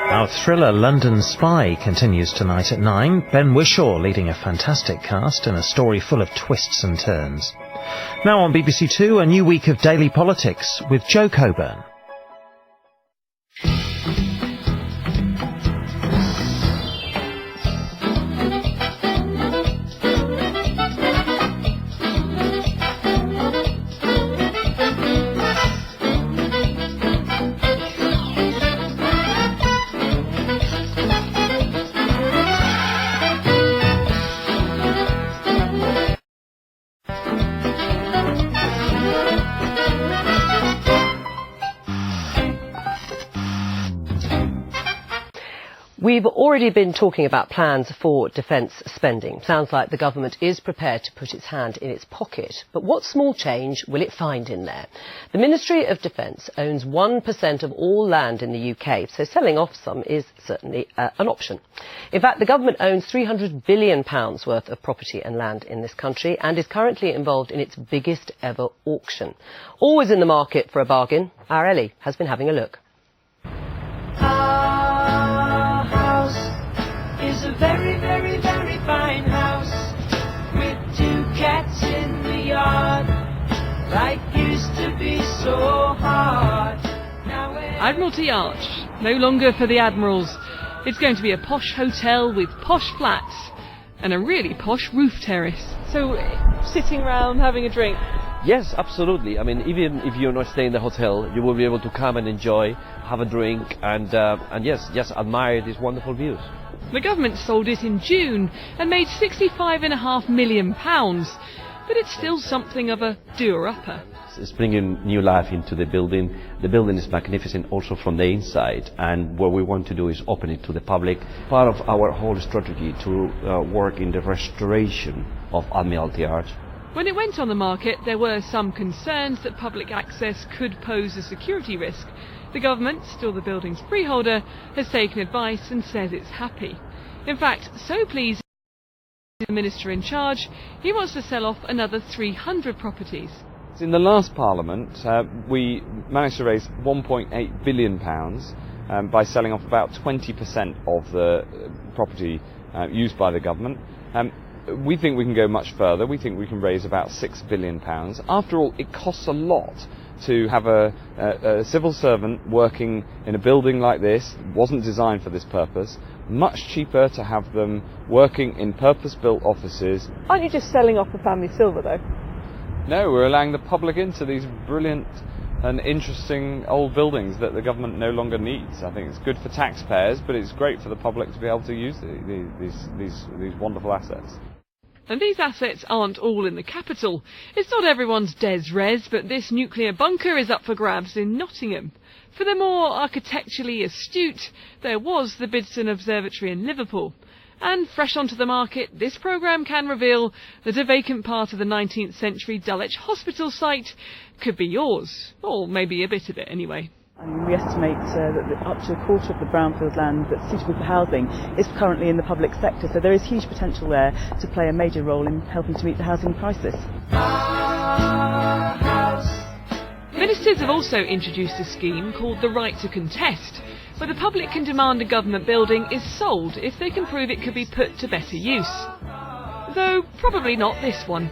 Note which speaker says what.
Speaker 1: Our thriller London Spy continues tonight at 9. Ben Whishaw leading a fantastic cast in a story full of twists and turns. Now on BBC Two, a new week of daily politics with Joe Coburn.
Speaker 2: We've already been talking about plans for defence spending. Sounds like the government is prepared to put its hand in its pocket. But what small change will it find in there? The Ministry of Defence owns 1% of all land in the UK, so selling off some is certainly an option. In fact, the government owns £300 billion worth of property and land in this country and is currently involved in its biggest ever auction. Always in the market for a bargain, our Ellie has been having a look.
Speaker 3: Is a very, very, very fine house with 2 cats in the yard. Life used to be so hard.
Speaker 4: Admiralty Arch, no longer for the Admirals. It's going to be a posh hotel with posh flats and a really posh roof terrace. So, sitting around having a drink?
Speaker 5: Yes, absolutely. I mean, even if you're not staying in the hotel, you will be able to come and enjoy, have a drink, and yes, just admire these wonderful views.
Speaker 4: The government sold it in June and made £65.5 million, but it's still something of a doer-upper.
Speaker 5: It's bringing new life into the building. The building is magnificent also from the inside, and what we want to do is open it to the public. Part of our whole strategy to work in the restoration of Admiralty Arch.
Speaker 4: When it went on the market, there were some concerns that public access could pose a security risk. The government, still the building's freeholder, has taken advice and says it's happy. In fact, so pleased the minister in charge, he wants to sell off another 300 properties.
Speaker 6: In the last Parliament, we managed to raise £1.8 billion by selling off about 20% of the property used by the government. We think we can go much further. We think we can raise about £6 billion. After all, it costs a lot to have a civil servant working in a building like this. It wasn't designed for this purpose. Much cheaper to have them working in purpose-built offices.
Speaker 7: Aren't you just selling off the family silver, though?
Speaker 6: No, we're allowing the public into these brilliant and interesting old buildings that the government no longer needs. I think it's good for taxpayers, but it's great for the public to be able to use these wonderful assets.
Speaker 4: And these assets aren't all in the capital. It's not everyone's des res, but this nuclear bunker is up for grabs in Nottingham. For the more architecturally astute, there was the Bidston Observatory in Liverpool. And fresh onto the market, this programme can reveal that a vacant part of the 19th century Dulwich Hospital site could be yours. Or maybe a bit of it anyway.
Speaker 7: We estimate that up to a quarter of the Brownfield land that's suitable for housing is currently in the public sector, so there is huge potential there to play a major role in helping to meet the housing crisis.
Speaker 4: Ministers have also introduced a scheme called the Right to Contest, where the public can demand a government building is sold if they can prove it could be put to better use. Though probably not this one.